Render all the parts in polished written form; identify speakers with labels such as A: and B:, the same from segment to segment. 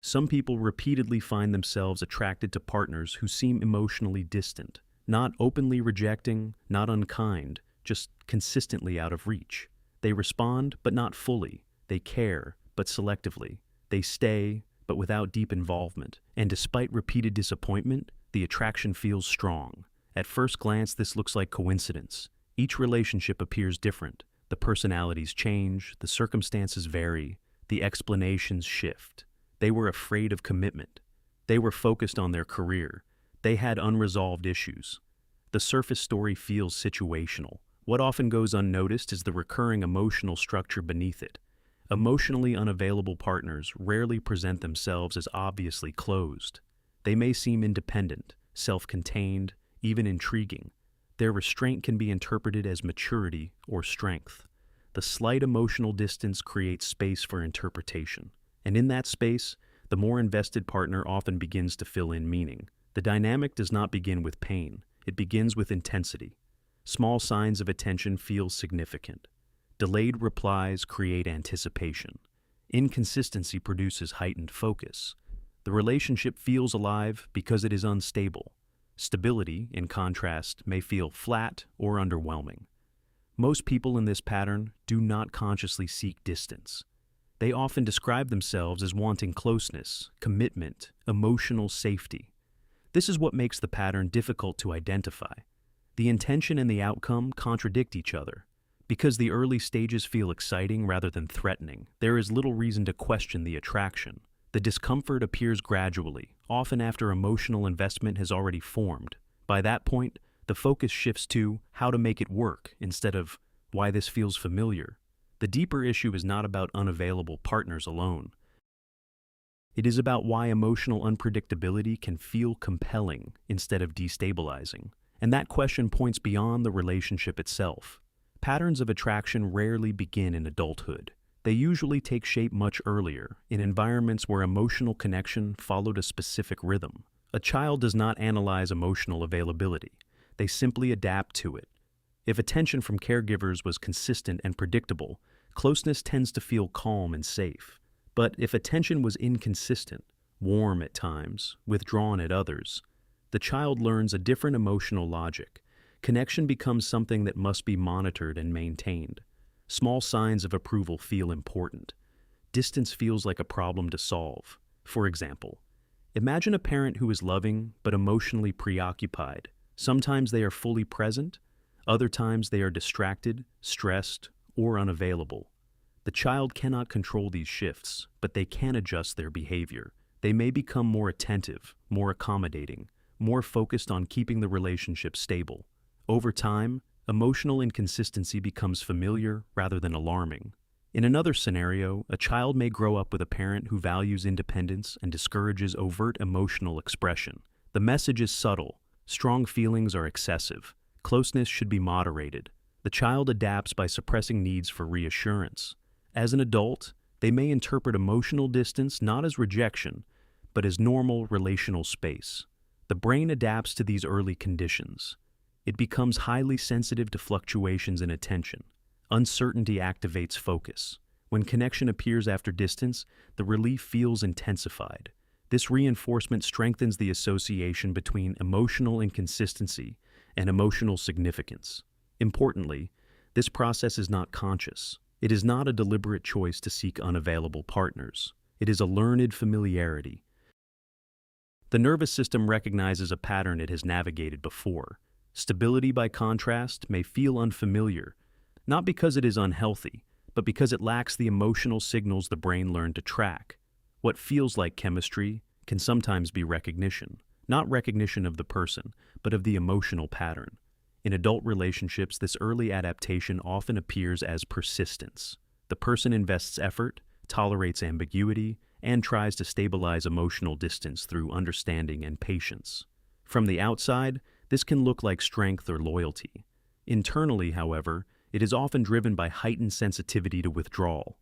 A: Some people repeatedly find themselves attracted to partners who seem emotionally distant, not openly rejecting, not unkind, just consistently out of reach. They respond, but not fully. They care, but selectively. They stay, but without deep involvement. And despite repeated disappointment, the attraction feels strong. At first glance, this looks like coincidence. Each relationship appears different. The personalities change, the circumstances vary, the explanations shift. They were afraid of commitment. They were focused on their career. They had unresolved issues. The surface story feels situational. What often goes unnoticed is the recurring emotional structure beneath it. Emotionally unavailable partners rarely present themselves as obviously closed. They may seem independent, self-contained, even intriguing. Their restraint can be interpreted as maturity or strength. The slight emotional distance creates space for interpretation. And in that space, the more invested partner often begins to fill in meaning. The dynamic does not begin with pain. It begins with intensity. Small signs of attention feel significant. Delayed replies create anticipation. Inconsistency produces heightened focus. The relationship feels alive because it is unstable. Stability, in contrast, may feel flat or underwhelming. Most people in this pattern do not consciously seek distance. They often describe themselves as wanting closeness, commitment, emotional safety. This is what makes the pattern difficult to identify. The intention and the outcome contradict each other. Because the early stages feel exciting rather than threatening, there is little reason to question the attraction. The discomfort appears gradually, often after emotional investment has already formed. By that point, the focus shifts to how to make it work instead of why this feels familiar. The deeper issue is not about unavailable partners alone. It is about why emotional unpredictability can feel compelling instead of destabilizing. And that question points beyond the relationship itself. Patterns of attraction rarely begin in adulthood. They usually take shape much earlier, in environments where emotional connection followed a specific rhythm. A child does not analyze emotional availability. They simply adapt to it. If attention from caregivers was consistent and predictable, closeness tends to feel calm and safe. But if attention was inconsistent, warm at times, withdrawn at others, the child learns a different emotional logic. Connection becomes something that must be monitored and maintained. Small signs of approval feel important. Distance feels like a problem to solve. For example, imagine a parent who is loving but emotionally preoccupied. Sometimes they are fully present, other times they are distracted, stressed, or unavailable. The child cannot control these shifts, but they can adjust their behavior. They may become more attentive, more accommodating, more focused on keeping the relationship stable. Over time, emotional inconsistency becomes familiar rather than alarming. In another scenario, a child may grow up with a parent who values independence and discourages overt emotional expression. The message is subtle. Strong feelings are excessive. Closeness should be moderated. The child adapts by suppressing needs for reassurance. As an adult, they may interpret emotional distance not as rejection, but as normal relational space. The brain adapts to these early conditions. It becomes highly sensitive to fluctuations in attention. Uncertainty activates focus. When connection appears after distance, the relief feels intensified. This reinforcement strengthens the association between emotional inconsistency and emotional significance. Importantly, this process is not conscious. It is not a deliberate choice to seek unavailable partners. It is a learned familiarity. The nervous system recognizes a pattern it has navigated before. Stability, by contrast, may feel unfamiliar, not because it is unhealthy, but because it lacks the emotional signals the brain learned to track. What feels like chemistry can sometimes be recognition, not recognition of the person, but of the emotional pattern. In adult relationships, this early adaptation often appears as persistence. The person invests effort, tolerates ambiguity, and tries to stabilize emotional distance through understanding and patience. From the outside, this can look like strength or loyalty. Internally, however, it is often driven by heightened sensitivity to withdrawal.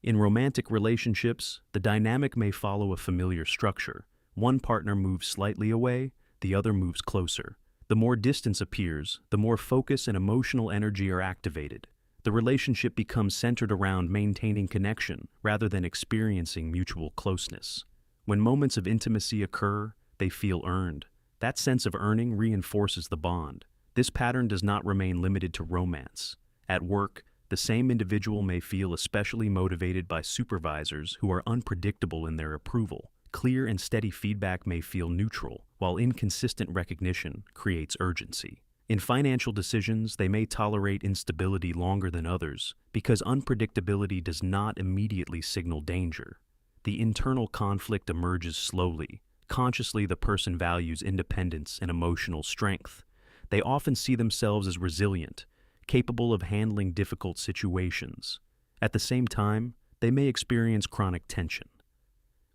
A: In romantic relationships, the dynamic may follow a familiar structure. One partner moves slightly away, the other moves closer. The more distance appears, the more focus and emotional energy are activated. The relationship becomes centered around maintaining connection rather than experiencing mutual closeness. When moments of intimacy occur, they feel earned. That sense of earning reinforces the bond. This pattern does not remain limited to romance. At work, the same individual may feel especially motivated by supervisors who are unpredictable in their approval. Clear and steady feedback may feel neutral, while inconsistent recognition creates urgency. In financial decisions, they may tolerate instability longer than others because unpredictability does not immediately signal danger. The internal conflict emerges slowly. Consciously, the person values independence and emotional strength. They often see themselves as resilient, capable of handling difficult situations. At the same time, they may experience chronic tension.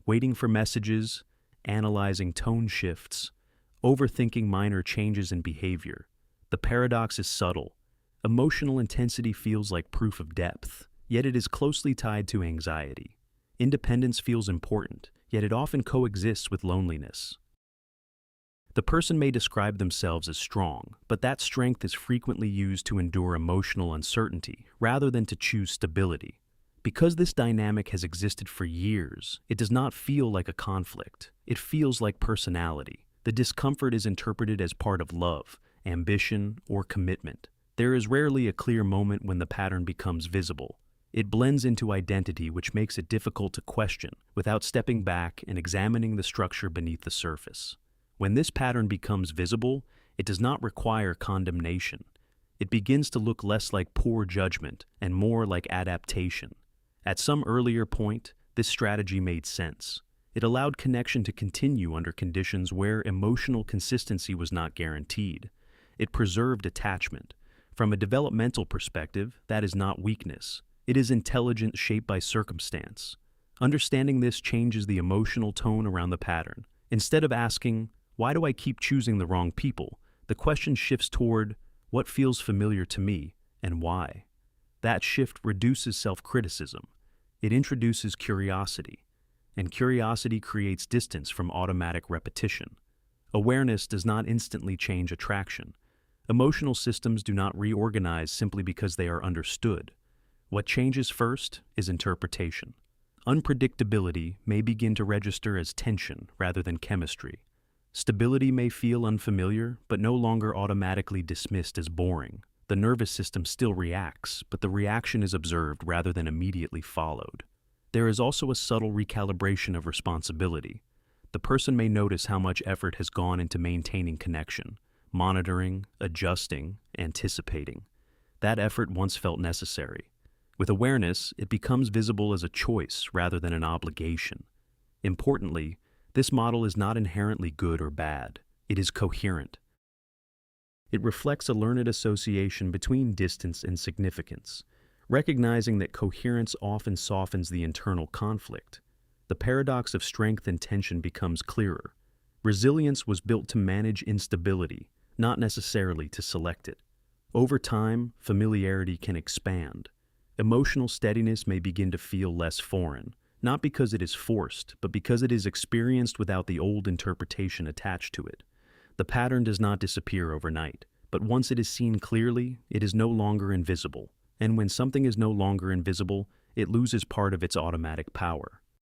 A: Waiting for messages, analyzing tone shifts, overthinking minor changes in behavior. The paradox is subtle. Emotional intensity feels like proof of depth, yet it is closely tied to anxiety. Independence feels important, yet it often coexists with loneliness. The person may describe themselves as strong, but that strength is frequently used to endure emotional uncertainty rather than to choose stability. Because this dynamic has existed for years, it does not feel like a conflict. It feels like personality. The discomfort is interpreted as part of love, ambition, or commitment. There is rarely a clear moment when the pattern becomes visible. It blends into identity, which makes it difficult to question without stepping back and examining the structure beneath the surface. When this pattern becomes visible, it does not require condemnation. It begins to look less like poor judgment and more like adaptation. At some earlier point, this strategy made sense. It allowed connection to continue under conditions where emotional consistency was not guaranteed. It preserved attachment. From a developmental perspective, that is not weakness. It is intelligence shaped by circumstance. Understanding this changes the emotional tone around the pattern. Instead of asking, "Why do I keep choosing the wrong people?" the question shifts toward, "What feels familiar to me and why?" That shift reduces self-criticism. It introduces curiosity, and curiosity creates distance from automatic repetition. Awareness does not instantly change attraction. Emotional systems do not reorganize simply because they are understood. What changes first is interpretation. Unpredictability may begin to register as tension rather than chemistry. Stability may feel unfamiliar, but no longer automatically dismissed as boring. The nervous system still reacts, but the reaction is observed rather than immediately followed. There is also a subtle recalibration of responsibility. The person may notice how much effort has gone into maintaining connection, monitoring, adjusting, anticipating. That effort once felt necessary. With awareness, it becomes visible as a choice rather than an obligation. Importantly, this model is not inherently good or bad. It is coherent. It reflects a learned association between distance and significance, recognizing that coherence often softens the internal conflict. The paradox of strength and tension becomes clearer. Resilience was built to manage instability, not necessarily to select it. Over time, familiarity can expand. Emotional steadiness may begin to feel less foreign, not because it is forced, but because it is experienced without the old interpretation attached to it. The pattern does not disappear overnight, but once it is seen clearly, it is no longer invisible. And when something is no longer invisible, it loses part of its automatic power.